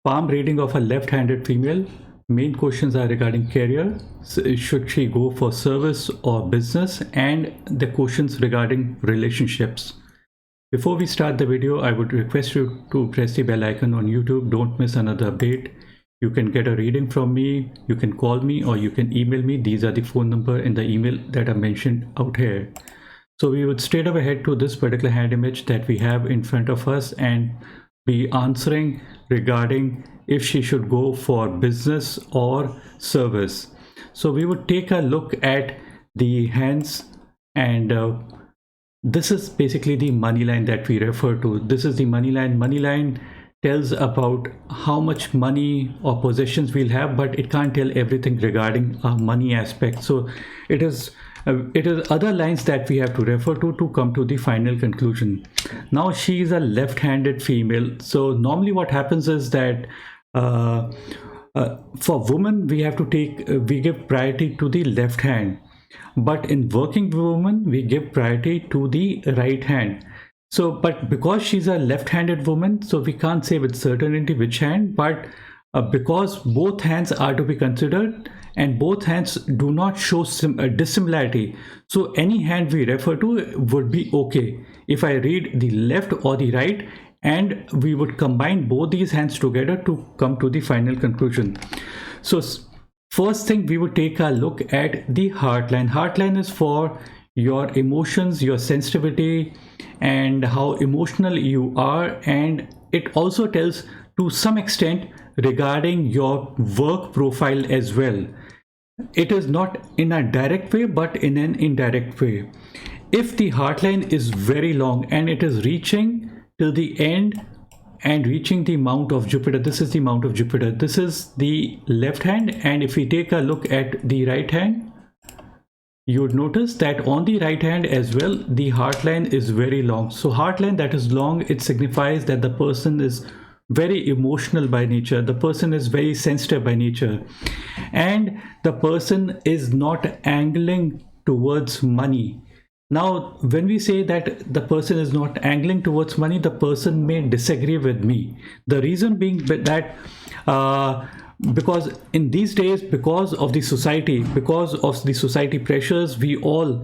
Palm reading of a left-handed female. Main questions are regarding career. Should she go for service or business? And the questions regarding relationships. Before we start the video, I would request you to press the bell icon on YouTube. Don't miss another update. You can get a reading from me, you can call me, or you can email me. These are the phone number and the email that are mentioned out here. So we would straight away head to this particular hand image that we have in front of us and be answering regarding if she should go for business or service. So we would take a look at the hands, and this is basically the money line that we refer to. This is the money line. Money line tells about how much money or possessions we'll have, but it can't tell everything regarding our money aspect. So it is other lines that we have to refer to come to the final conclusion. Now she is a left-handed female, so normally what happens is that for women we have to we give priority to the left hand, but in working women we give priority to the right hand. So but because she's a left-handed woman, so we can't say with certainty which hand, but because both hands are to be considered and both hands do not show dissimilarity, so any hand we refer to would be okay if I read the left or the right, and we would combine both these hands together to come to the final conclusion. So first thing, we would take a look at the heart line. Heart line is for your emotions, your sensitivity, and how emotional you are, and it also tells to some extent regarding your work profile as well. It is not in a direct way but in an indirect way. If the heart line is very long and it is reaching till the end and reaching the mount of Jupiter, this is the mount of Jupiter, this is the left hand, and if we take a look at the right hand, you would notice that on the right hand as well the heart line is very long. So heart line that is long, it signifies that the person is very emotional by nature, the person is very sensitive by nature, and the person is not angling towards money. Now when we say that the person is not angling towards money, the person may disagree with me. The reason being that because in these days, because of the society pressures, we all,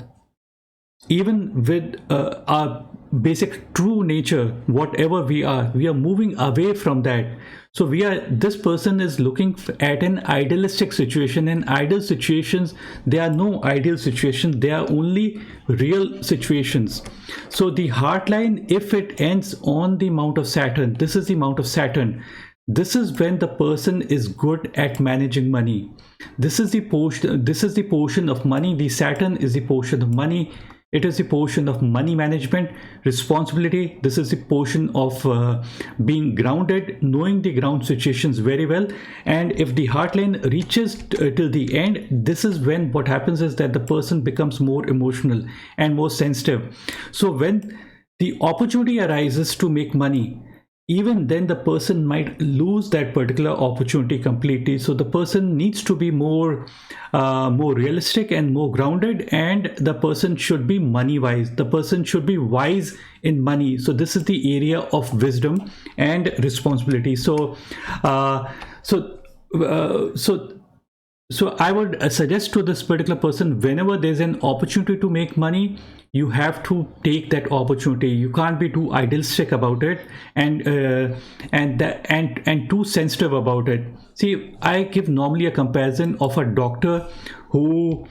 even with our basic true nature, whatever we are moving away from that. So this person is looking at an idealistic situation, and ideal situations, there are no ideal situations, they are only real situations. So the heart line, if it ends on the mount of Saturn, this is the mount of Saturn, this is when the person is good at managing money. This is the portion of money. The Saturn is the portion of money. It is the portion of money management, responsibility. This is the portion of being grounded, knowing the ground situations very well. And if the heart line reaches till the end, this is when what happens is that the person becomes more emotional and more sensitive. So when the opportunity arises to make money, even then the person might lose that particular opportunity completely. So the person needs to be more realistic and more grounded, and the person should be money wise, the person should be wise in money. So this is the area of wisdom and responsibility. So I would suggest to this particular person, whenever there's an opportunity to make money, you have to take that opportunity. You can't be too idealistic about it and too sensitive about it. See, I give normally a comparison of a doctor who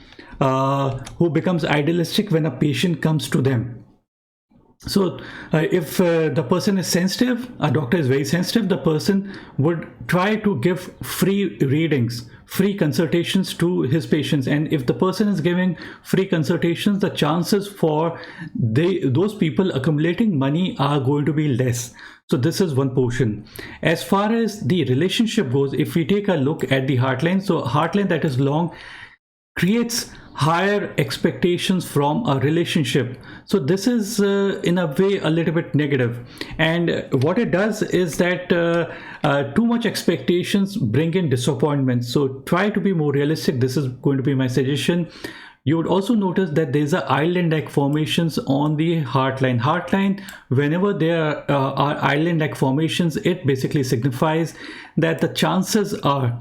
becomes idealistic when a patient comes to them. So if the person is sensitive, a doctor is very sensitive, the person would try to give free readings, free consultations to his patients. And if the person is giving free consultations, the chances for those people accumulating money are going to be less. So this is one portion. As far as the relationship goes, if we take a look at the heartline, so heartline that is long creates higher expectations from a relationship. So this is in a way a little bit negative, and what it does is that too much expectations bring in disappointment. So try to be more realistic. This is going to be my suggestion. You would also notice that there's a island-like formations on the heart line. Heart line, whenever there are island-like formations, it basically signifies that the chances are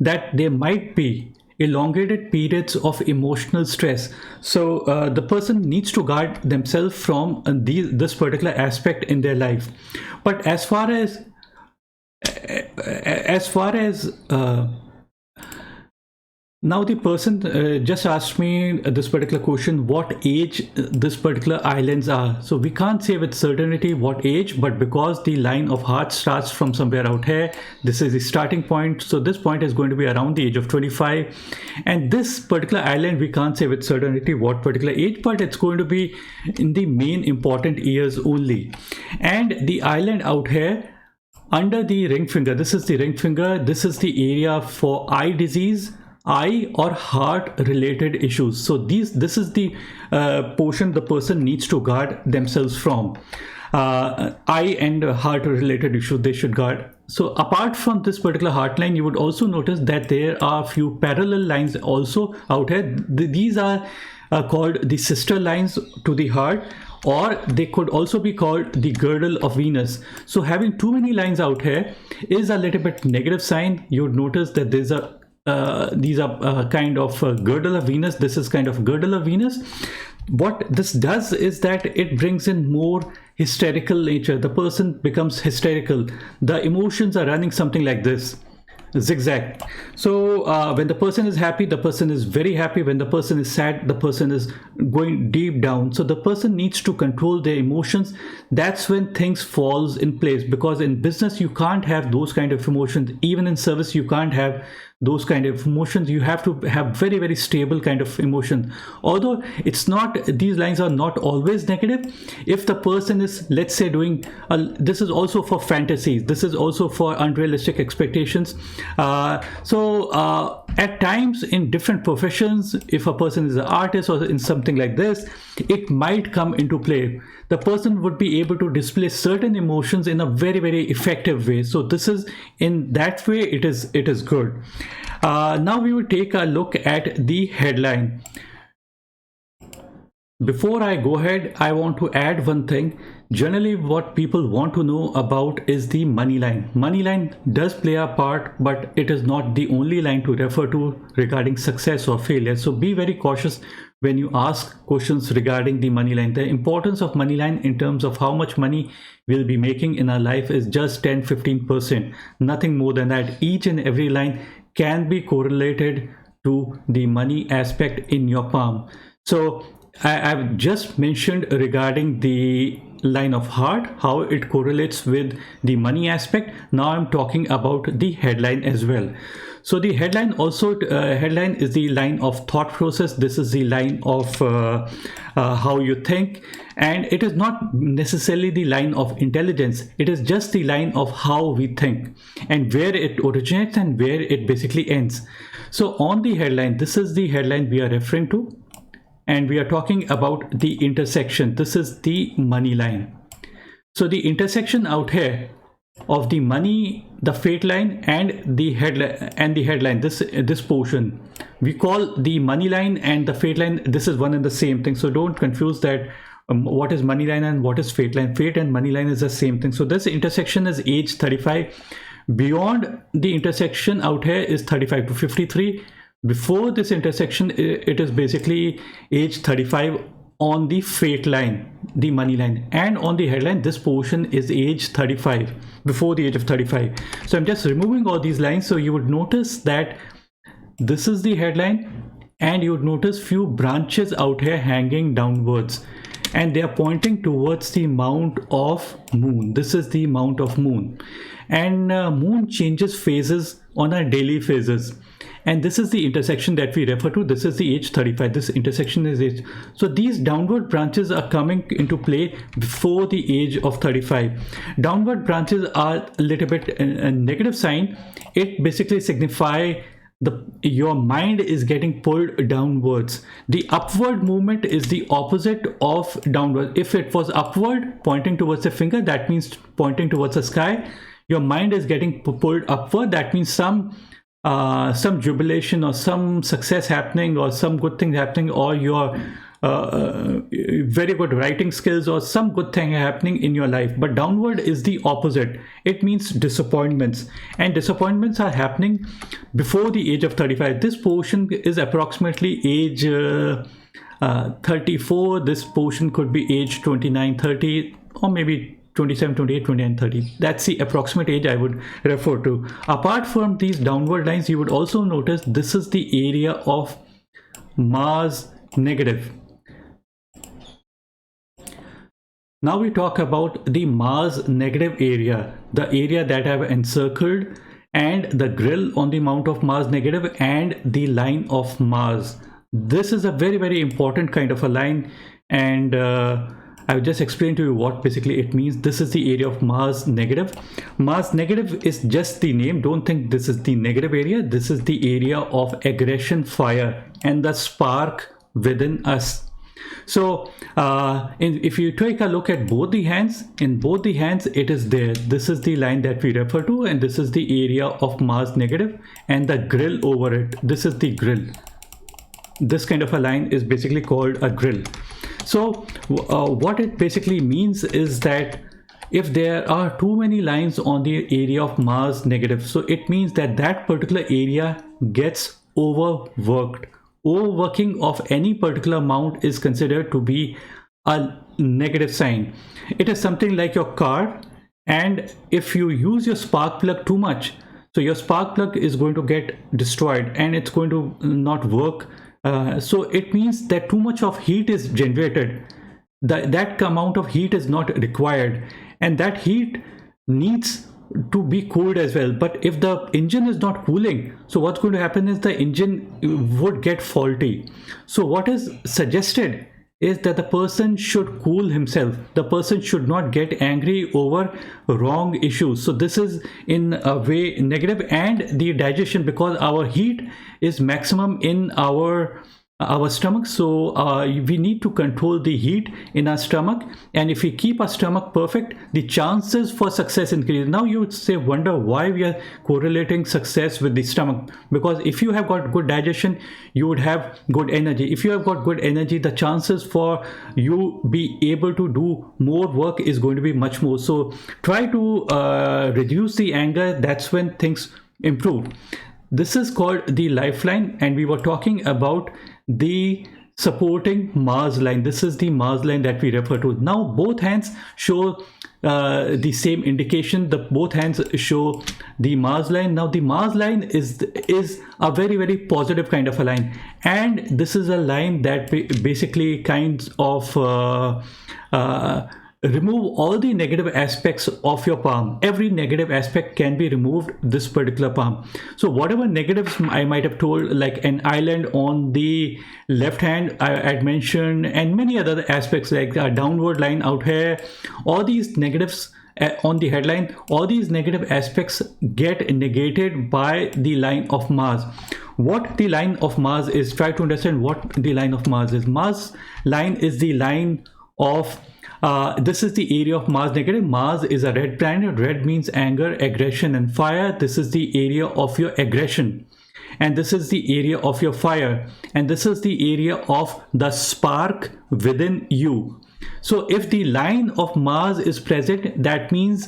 that there might be elongated periods of emotional stress. So the person needs to guard themselves from this particular aspect in their life. But as far as now the person just asked me this particular question, what age this particular islands are. So we can't say with certainty what age, but because the line of heart starts from somewhere out here, this is the starting point. So this point is going to be around the age of 25. And this particular island, we can't say with certainty what particular age, but it's going to be in the main important years only. And the island out here under the ring finger, this is the ring finger, this is the area for eye disease, eye or heart related issues. So this is the portion the person needs to guard themselves from. Eye and heart related issues they should guard. So apart from this particular heart line, you would also notice that there are few parallel lines also out here. These are called the sister lines to the heart, or they could also be called the girdle of Venus. So having too many lines out here is a little bit negative sign. You would notice that there's a these are kind of girdle of Venus. This is kind of girdle of Venus. What this does is that it brings in more hysterical nature. The person becomes hysterical. The emotions are running something like this, zigzag. So when the person is happy, the person is very happy. When the person is sad, the person is going deep down. So the person needs to control their emotions. That's when things falls in place, because in business you can't have those kind of emotions. Even in service you can't have those kind of emotions. You have to have very, very stable kind of emotion. Although it's not, these lines are not always negative. If the person is, let's say, doing this is also for fantasies, this is also for unrealistic expectations. At times in different professions, if a person is an artist or in something like this, it might come into play. The person would be able to display certain emotions in a very, very effective way. So this is, in that way, it is good. Now we will take a look at the headline. Before I go ahead, I want to add one thing. Generally, what people want to know about is the money line. Money line does play a part, but it is not the only line to refer to regarding success or failure. So be very cautious when you ask questions regarding the money line. The importance of money line in terms of how much money we'll be making in our life is just 10-15%, nothing more than that. Each and every line can be correlated to the money aspect in your palm. So I've just mentioned regarding the line of heart, how it correlates with the money aspect. Now I'm talking about the headline as well. So the headline also, headline is the line of thought process. This is the line of how you think, and it is not necessarily the line of intelligence. It is just the line of how we think and where it originates and where it basically ends. So on the headline, this is the headline we are referring to, and we are talking about the intersection. This is the money line. So the intersection out here of the money, the fate line, and the headline, this portion we call the money line and the fate line. This is one and the same thing. So don't confuse that. What is money line and what is fate line? Fate and money line is the same thing. So this intersection is age 35. Beyond the intersection out here is 35 to 53. Before this intersection, it is basically age 35 on the fate line, the money line, and on the headline, this portion is age 35, before the age of 35. So I'm just removing all these lines. So you would notice that this is the headline, and you would notice few branches out here hanging downwards, and they are pointing towards the mount of moon. This is the mount of moon, and moon changes phases on a daily phases. And this is the intersection that we refer to. This is the age 35. This intersection is age. So these downward branches are coming into play before the age of 35. Downward branches are a little bit a negative sign. It basically signify your mind is getting pulled downwards. The upward movement is the opposite of downward. If it was upward, pointing towards the finger, that means pointing towards the sky. Your mind is getting pulled upward. That means some some jubilation or some success happening or some good thing happening, or your very good writing skills or some good thing happening in your life. But downward is the opposite. It means disappointments, and disappointments are happening before the age of 35. This portion is approximately age 34. This portion could be age 29, 30, or maybe 27, 28, 29, 30. That's the approximate age I would refer to. Apart from these downward lines, you would also notice this is the area of Mars negative. Now we talk about the Mars negative area, the area that I've encircled, and the grill on the mount of Mars negative, and the line of Mars. This is a very, very important kind of a line, and I'll just explain to you what basically it means. This is the area of Mars negative. Mars negative is just the name. Don't think this is the negative area. This is the area of aggression, fire, and the spark within us. So if you take a look at both the hands, in both the hands it is there. This is the line that we refer to, and this is the area of Mars negative, and the grill over it. This is the grill. This kind of a line is basically called a grill. So what it basically means is that if there are too many lines on the area of Mars negative, so it means that that particular area gets overworked. Overworking of any particular amount is considered to be a negative sign. It is something like your car, and if you use your spark plug too much, so your spark plug is going to get destroyed and it's going to not work. So it means that too much of heat is generated. That amount of heat is not required, and that heat needs to be cooled as well. But if the engine is not cooling, so what's going to happen is the engine would get faulty. So what is suggested is that the person should cool himself. The person should not get angry over wrong issues. So this is in a way negative. And the digestion, because our heat is maximum in our stomach, so we need to control the heat in our stomach, and if we keep our stomach perfect, the chances for success increase. Now you would say, wonder why we are correlating success with the stomach, because if you have got good digestion, you would have good energy. If you have got good energy, the chances for you be able to do more work is going to be much more. So try to reduce the anger. That's when things improve. This is called the lifeline, and we were talking about the supporting Mars line. This is the Mars line that we refer to. Now both hands show the same indication. Both hands show the Mars line. Now the Mars line is a very, very positive kind of a line, and this is a line that basically kinds of remove all the negative aspects of your palm. Every negative aspect can be removed this particular palm. So whatever negatives I might have told, like an island on the left hand I had mentioned, and many other aspects like a downward line out here, all these negatives on the headline, all these negative aspects get negated by the line of Mars. What the line of Mars is, try to understand what the line of Mars is. Mars line is the line of this is the area of Mars negative. Mars is a red planet. Red means anger, aggression, and fire. This is the area of your aggression, and this is the area of your fire, and this is the area of the spark within you. So if the line of Mars is present, that means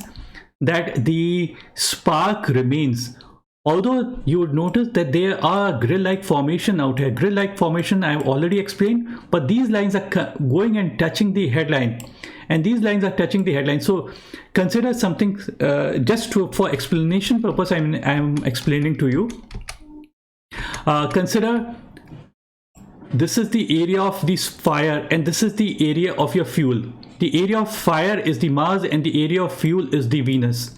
that the spark remains. Although you would notice that there are grill-like formation out here. Grill-like formation I have already explained, but these lines are going and touching the headline, and these lines are touching the headline. So consider something for explanation purpose. I'm explaining to you. Consider this is the area of this fire, and this is the area of your fuel. The area of fire is the Mars, and the area of fuel is the Venus.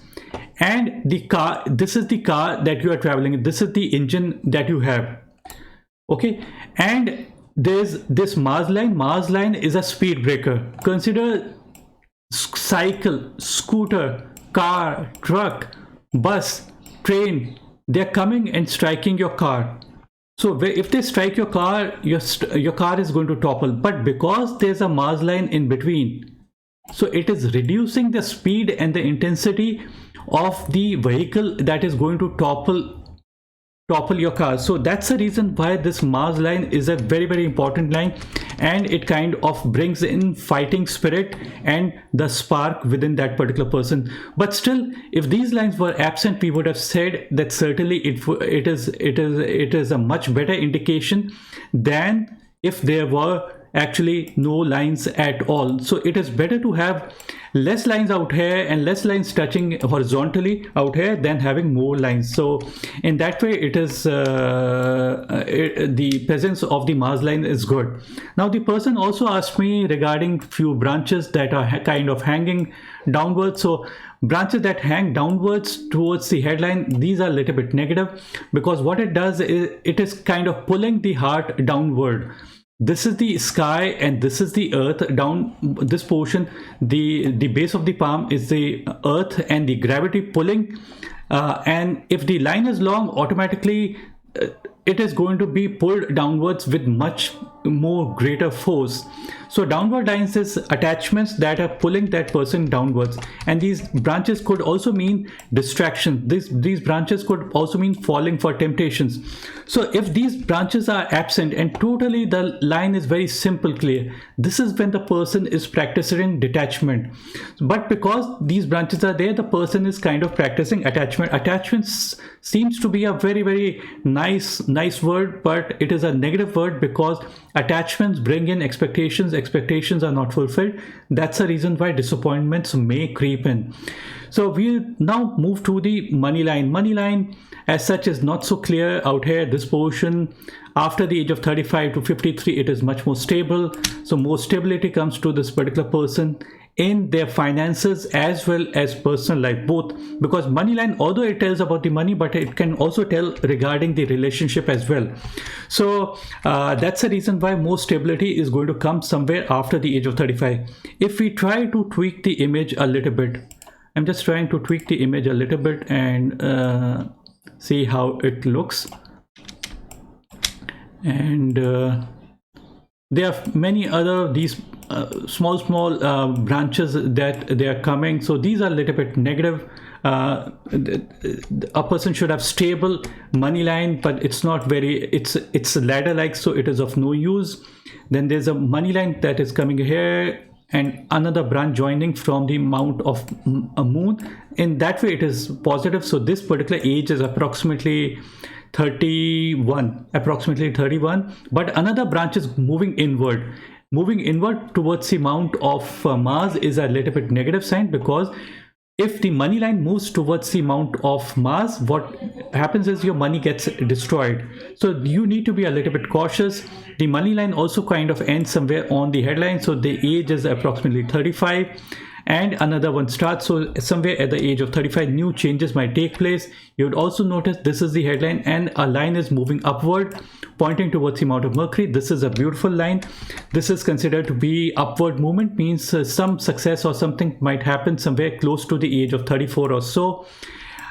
And the car, this is the car that you are traveling in. This is the engine that you have. Okay, and there's this Mars line. Mars line is a speed breaker. Consider cycle, scooter, car, truck, bus, train. They're coming and striking your car. So if they strike your car, your car is going to topple. But because there's a Mars line in between, so it is reducing the speed and the intensity of the vehicle that is going to topple topple your car. So that's the reason why this Mars line is a very, very important line, and it kind of brings in fighting spirit and the spark within that particular person. But still, if these lines were absent, we would have said that certainly it is a much better indication than if there were actually no lines at all. So it is better to have less lines out here and less lines touching horizontally out here than having more lines. So in that way, it is the presence of the Mars line is good. Now the person also asked me regarding few branches that are kind of hanging downwards. So branches that hang downwards towards the headline, these are a little bit negative, because what it does is it is kind of pulling the heart downward. This is the sky and this is the earth. Down this portion, the base of the palm is the earth and the gravity pulling, and if the line is long, automatically it is going to be pulled downwards with much more greater force. So downward lines is attachments that are pulling that person downwards, and these branches could also mean distraction. These branches could also mean falling for temptations. So if these branches are absent and totally the line is very simple, clear, this is when the person is practicing detachment. But because these branches are there, the person is kind of practicing attachment. Attachments seems to be a very, very nice word, but it is a negative word because attachments bring in expectations. Expectations are not fulfilled. That's the reason why disappointments may creep in. So we'll now move to the money line. Money line as such is not so clear out here. This portion after the age of 35 to 53, it is much more stable. So more stability comes to this particular person in their finances as well as personal life, both, because money line, although it tells about the money, but it can also tell regarding the relationship as well. So that's the reason why more stability is going to come somewhere after the age of 35. If we try to tweak the image a little bit, I'm just trying to tweak the image a little bit and see how it looks. And there are many other these small branches that they are coming. So these are a little bit negative. A person should have stable money line, but it's not very, it's ladder like, so it is of no use. Then there's a money line that is coming here and another branch joining from the mount of a moon. In that way it is positive. So this particular age is approximately 31, but another branch is moving inward towards the mount of Mars is a little bit negative sign, because if the money line moves towards the mount of Mars, what happens is your money gets destroyed. So you need to be a little bit cautious. The money line also kind of ends somewhere on the headline, so the age is approximately 35. And another one starts, so somewhere at the age of 35 new changes might take place. You would also notice this is the headline and a line is moving upward pointing towards the mount of Mercury. This is a beautiful line. This is considered to be upward movement, means some success or something might happen somewhere close to the age of 34 or so.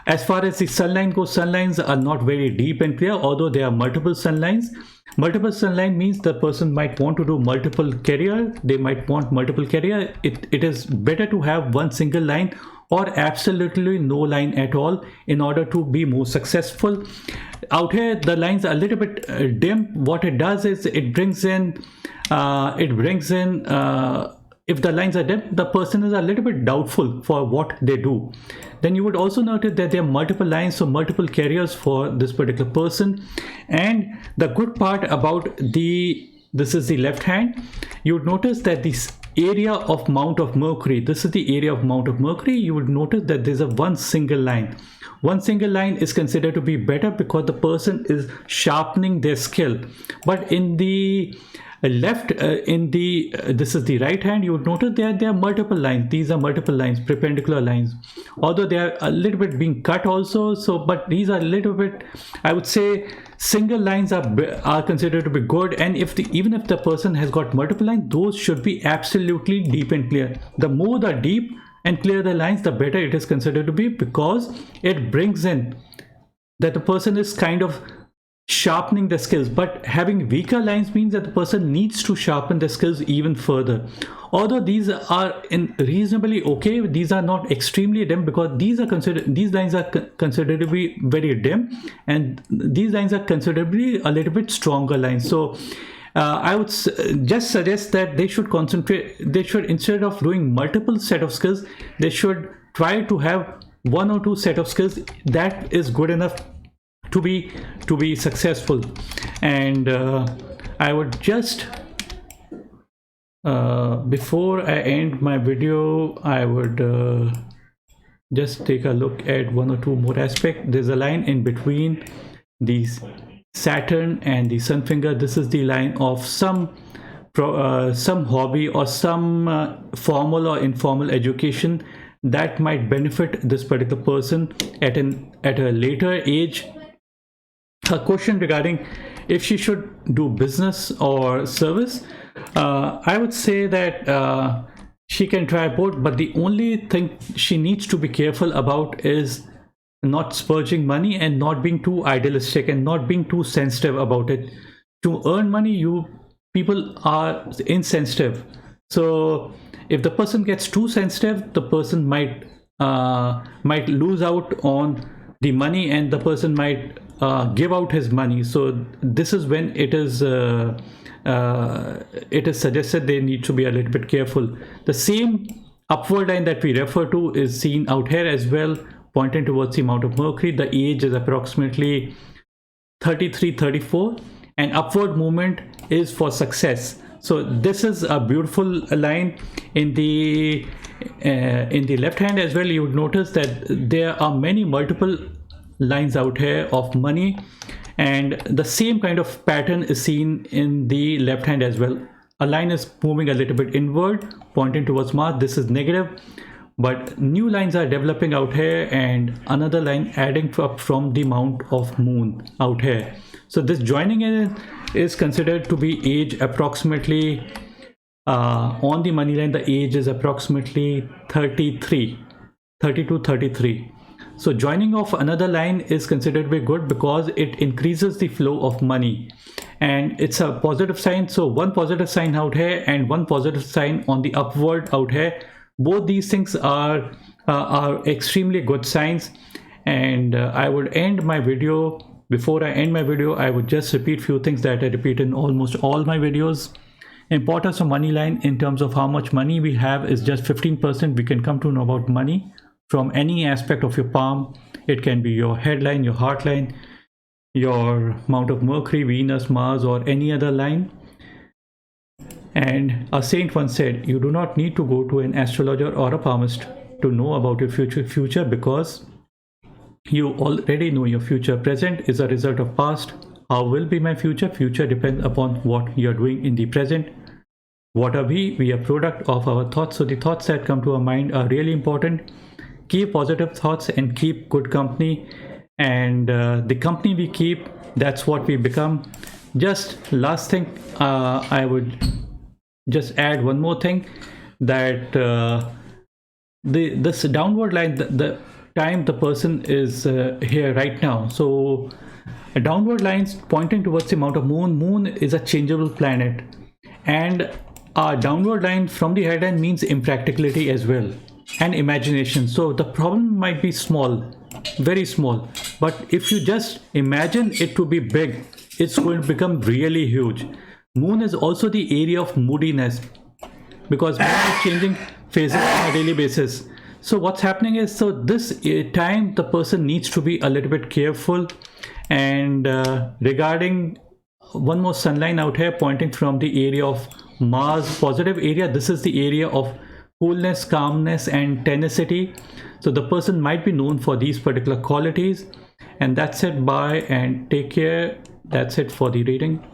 As far as the sun line goes, sun lines are not very deep and clear, although there are multiple sun lines. Multiple sun line means the person might want to do multiple career. They might want multiple career. It is better to have one single line or absolutely no line at all in order to be more successful. Out here the lines are a little bit dim. What it does is it brings in if the lines are dim, the person is a little bit doubtful for what they do. Then you would also notice that there are multiple lines, so multiple carriers for this particular person. And the good part about this is the left hand, you would notice that this area of mount of Mercury, this is the area of mount of Mercury. You would notice that there's a one single line. One single line is considered to be better because the person is sharpening their skill. But in the left, this is the right hand, you would notice there are multiple lines. These are multiple lines, perpendicular lines, although they are a little bit being cut also. So but these are a little bit, I would say, single lines are considered to be good. And even if the person has got multiple lines, those should be absolutely deep and clear. The more the deep and clear the lines, the better it is considered to be, because it brings in that the person is kind of sharpening the skills. But having weaker lines means that the person needs to sharpen the skills even further. Although these are in reasonably okay, these are not extremely dim, because these lines are considerably very dim, and these lines are considerably a little bit stronger lines. So I would just suggest that they should concentrate. They should, instead of doing multiple set of skills, they should try to have one or two set of skills that is good enough to be successful. And I would just before I end my video, I would just take a look at one or two more aspects. There's a line in between these Saturn and the sun finger. This is the line of some hobby or some formal or informal education that might benefit this particular person at a later age. A question regarding if she should do business or service. I would say that she can try both, but the only thing she needs to be careful about is not spurging money and not being too idealistic and not being too sensitive about it. To earn money, people are insensitive. So if the person gets too sensitive, the person might lose out on the money, and the person might give out his money. So this is when it is suggested they need to be a little bit careful. The same upward line that we refer to is seen out here as well, pointing towards the amount of Mercury. The age is approximately 33, 34, and upward movement is for success. So this is a beautiful line. In the left hand as well, you would notice that there are multiple lines out here of money, and the same kind of pattern is seen in the left hand as well. A line is moving a little bit inward, pointing towards Mars. This is negative, but new lines are developing out here, and another line adding up from the amount of Moon out here. So this joining in is considered to be age approximately on the money line. The age is approximately 33, 32, 33. So joining of another line is considered to be good because it increases the flow of money, and it's a positive sign. So one positive sign out here and one positive sign on the upward out here. Both these things are extremely good signs. And I would end my video. Before I end my video, I would just repeat few things that I repeat in almost all my videos. Importance of money line in terms of how much money we have is just 15%. We can come to know about money from any aspect of your palm. It can be your headline, your heart line, your amount of Mercury, Venus, Mars, or any other line. And a saint once said, you do not need to go to an astrologer or a palmist to know about your future, because you already know your future. Present is a result of past. How will be my future? Future depends upon what you're doing in the present. What are we? We are product of our thoughts. So the thoughts that come to our mind are really important. Keep positive thoughts and keep good company, and the company we keep, that's what we become. Just last thing, I would just add one more thing, that this downward line, the time the person is here right now. So a downward lines pointing towards the amount of Moon is a changeable planet, and a downward line from the headline means impracticality as well, and imagination. So the problem might be small, very small, but if you just imagine it to be big, it's going to become really huge. Moon is also the area of moodiness, because Moon is changing phases on a daily basis. So what's happening is, so this time the person needs to be a little bit careful. And regarding one more sun line out here pointing from the area of Mars, positive area, this is the area of coolness, calmness, and tenacity. So the person might be known for these particular qualities. And that's it. Bye and take care. That's it for the reading.